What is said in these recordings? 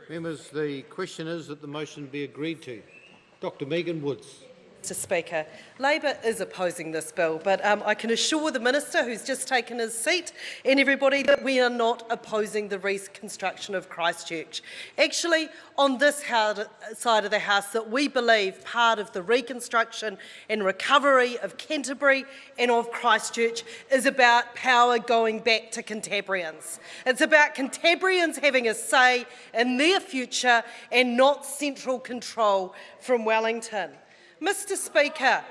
Members, the question is that the motion be agreed to. Dr Megan Woods. Mr Speaker, Labor is opposing this bill, but I can assure the Minister who's just taken his seat and everybody that we are not opposing the reconstruction of Christchurch. Actually, on this side of the House, that we believe part of the reconstruction and recovery of Canterbury and of Christchurch is about power going back to Cantabrians. It's about Cantabrians having a say in their future and not central control from Wellington. Mr Speaker,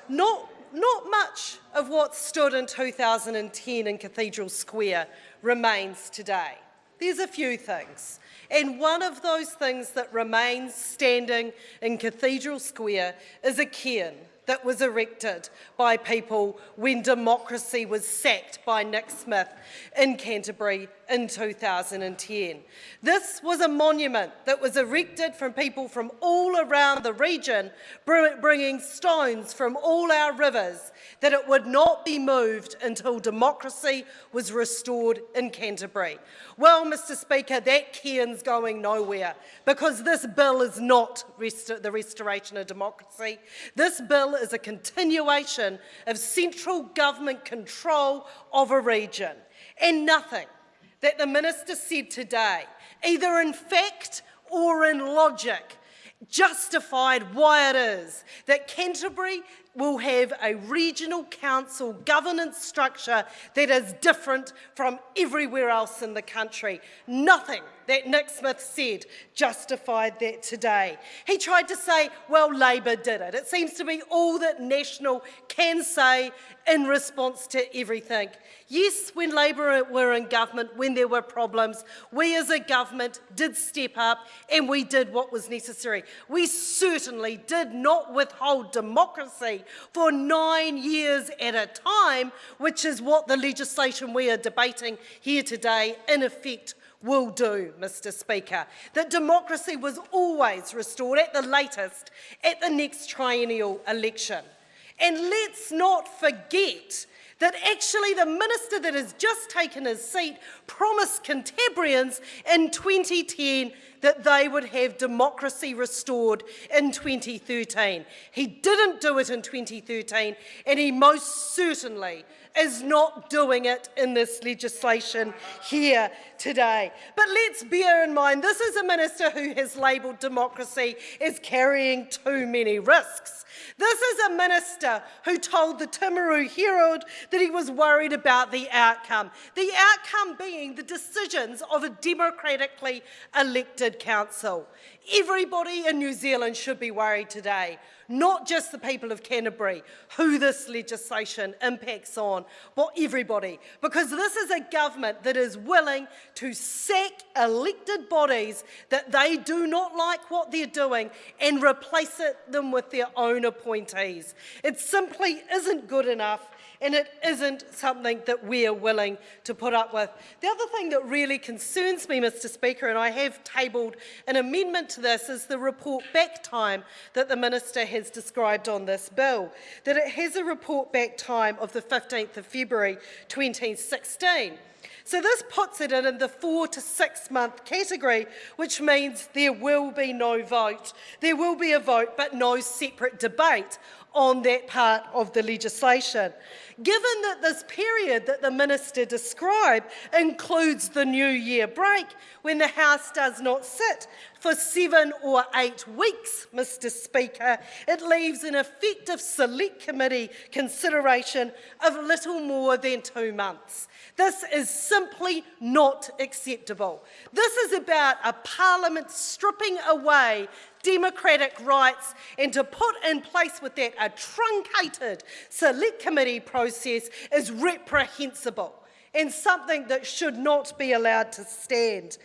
not much of what stood in 2010 in Cathedral Square remains today. There's a few things, and one of those things that remains standing in Cathedral Square is a cairn that was erected by people when democracy was sacked by Nick Smith in Canterbury in 2010. This was a monument that was erected from people from all around the region, bringing stones from all our rivers, that it would not be moved until democracy was restored in Canterbury. Well, Mr Speaker, that cairn's going nowhere, because this bill is not the restoration of democracy. This bill is a continuation of central government control of a region, and nothing that the Minister said today, either in fact or in logic, justified why it is that Canterbury will have a regional council governance structure that is different from everywhere else in the country. Nothing that Nick Smith said justified that today. He tried to say, well, Labor did it. It seems to be all that National can say in response to everything. Yes, when Labor were in government, when there were problems, we as a government did step up and we did what was necessary. We certainly did not withhold democracy for 9 years at a time, which is what the legislation we are debating here today in effect will do, Mr Speaker. That democracy was always restored at the latest at the next triennial election. And let's not forget that actually the Minister that has just taken his seat promised Cantabrians in 2010 that they would have democracy restored in 2013. He didn't do it in 2013, and he most certainly is not doing it in this legislation here today. But let's bear in mind, this is a Minister who has labelled democracy as carrying too many risks. This is a Minister who told the Timaru Herald that he was worried about the outcome being the decisions of a democratically elected council. Everybody in New Zealand should be worried today, not just the people of Canterbury, who this legislation impacts on, but everybody, because this is a government that is willing to sack elected bodies that they do not like what they're doing and replace them with their own appointees. It simply isn't good enough, and it isn't something that we are willing to put up with. The other thing that really concerns me, Mr Speaker, and I have tabled an amendment to this, is the report back time that the Minister has described on this bill, that it has a report back time of the 15th of February 2016. So this puts it in the 4 to 6 month category, which means there will be no vote. There will be a vote, but no separate debate on that part of the legislation. Given that this period that the Minister described includes the New Year break, when the House does not sit for 7 or 8 weeks, Mr Speaker, it leaves an effective Select Committee consideration of little more than 2 months. This is simply not acceptable. This is about a Parliament stripping away democratic rights, and to put in place with that a truncated Select Committee process is reprehensible and something that should not be allowed to stand.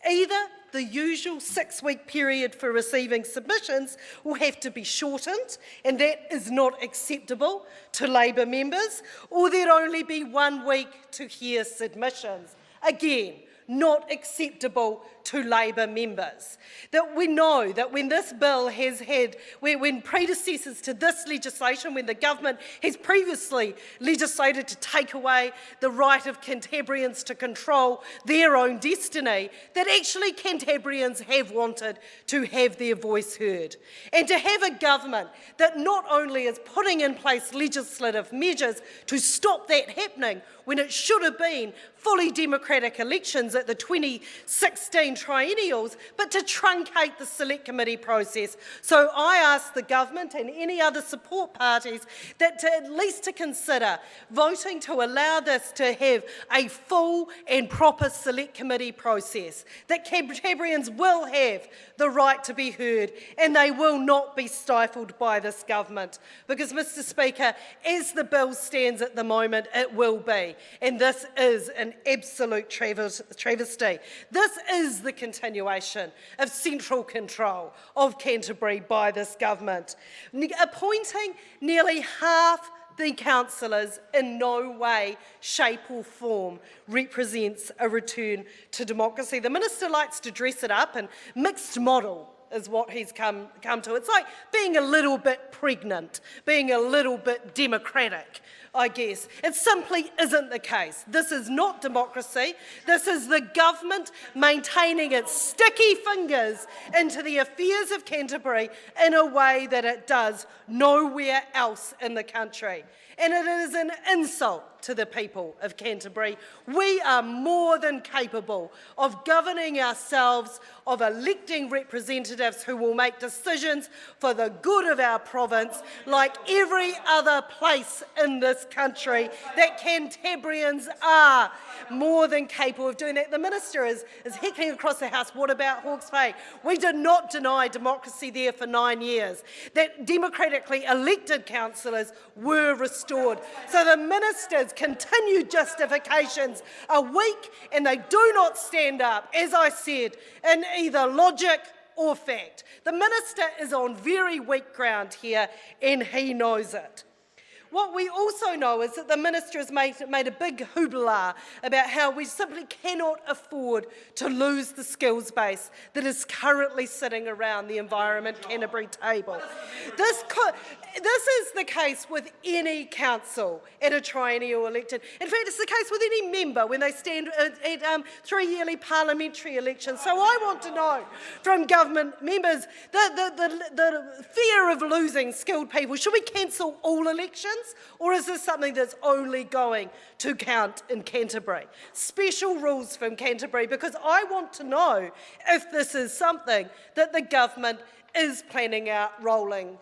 Either the usual 6-week period for receiving submissions will have to be shortened, and that is not acceptable to Labor members, or there'd only be 1 week to hear submissions. Again, not acceptable to Labor members. That we know that when this bill has had, when predecessors to this legislation, when the government has previously legislated to take away the right of Canterburyans to control their own destiny, that actually Canterburyans have wanted to have their voice heard. And to have a government that not only is putting in place legislative measures to stop that happening when it should have been fully democratic elections at the 2016 triennials, but to truncate the select committee process. So I ask the government and any other support parties that to at least to consider voting to allow this to have a full and proper select committee process, that Canterburyans will have the right to be heard and they will not be stifled by this government. Because, Mr Speaker, as the bill stands at the moment, it will be. And this is an absolute travesty. This is the continuation of central control of Canterbury by this government. Appointing nearly half the councillors in no way, shape or form represents a return to democracy. The minister likes to dress it up, and mixed model is what he's come to. It's like being a little bit pregnant, being a little bit democratic, I guess. It simply isn't the case. This is not democracy. This is the government maintaining its sticky fingers into the affairs of Canterbury in a way that it does nowhere else in the country. And it is an insult to the people of Canterbury. We are more than capable of governing ourselves, of electing representatives who will make decisions for the good of our province, like every other place in this country, that Canterburyans are more than capable of doing that. The minister is heckling across the House, what about Hawke's Bay? We did not deny democracy there for 9 years. That democratically elected councillors were restored. So the minister's continued justifications are weak and they do not stand up, as I said, in either logic or fact. The minister is on very weak ground here and he knows it. What we also know is that the minister has made a big hoopla about how we simply cannot afford to lose the skills base that is currently sitting around the Environment Canterbury table. This is the case with any council at a triennial election. In fact, it's the case with any member when they stand at 3-yearly parliamentary elections. So I want to know from government members the fear of losing skilled people. Should we cancel all elections? Or is this something that's only going to count in Canterbury? Special rules from Canterbury, because I want to know if this is something that the government is planning out rolling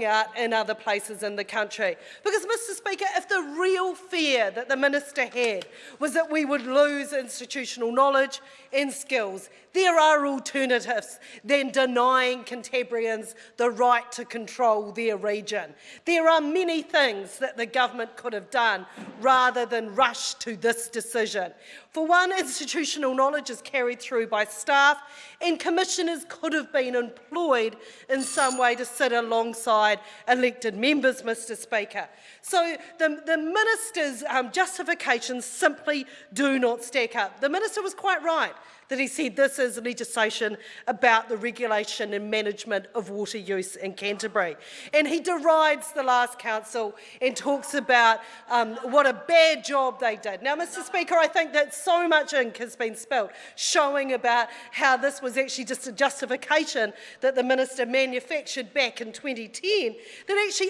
out in other places in the country. Because, Mr Speaker, if the real fear that the minister had was that we would lose institutional knowledge and skills, there are alternatives than denying Canterburyans the right to control their region. There are many things that the government could have done rather than rush to this decision. For one, institutional knowledge is carried through by staff, and commissioners could have been employed in some way to sit alongside elected members, Mr Speaker. So the minister's justifications simply do not stack up. The minister was quite right that he said this is legislation about the regulation and management of water use in Canterbury. And he derides the last council and talks about what a bad job they did. Now, Mr Speaker, I think that so much ink has been spilt showing about how this was actually just a justification that the minister manufactured back in 2010, that actually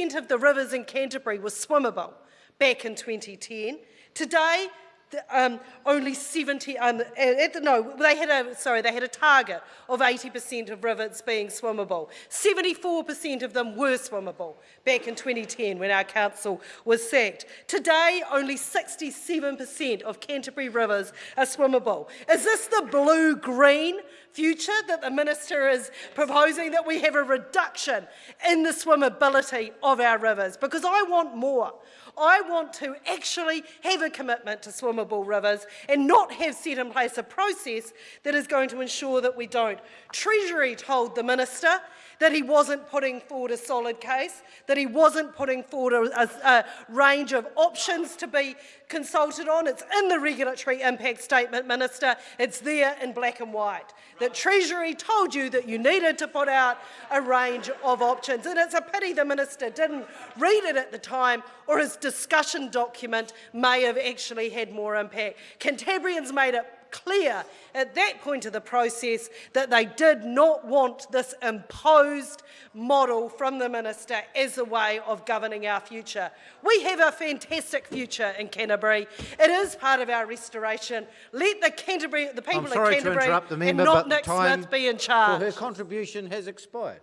80% of the rivers in Canterbury were swimmable back in 2010. Today, only 70. They had a target of 80% of rivers being swimmable. 74% of them were swimmable back in 2010 when our council was sacked. Today, only 67% of Canterbury rivers are swimmable. Is this the blue-green future that the minister is proposing, that we have a reduction in the swimmability of our rivers? Because I want more. I want to actually have a commitment to swimmable rivers and not have set in place a process that is going to ensure that we don't. Treasury told the minister that he wasn't putting forward a solid case, that he wasn't putting forward a range of options to be consulted on. It's in the regulatory impact statement, Minister. It's there in black and white. That Treasury told you that you needed to put out a range of options. And it's a pity the Minister didn't read it at the time, or his discussion document may have actually had more impact. Cantabrians made it clear at that point of the process that they did not want this imposed model from the Minister as a way of governing our future. We have a fantastic future in Canterbury. It is part of our restoration. Let the people of Canterbury and not Nick Smith be in charge. Her contribution has expired.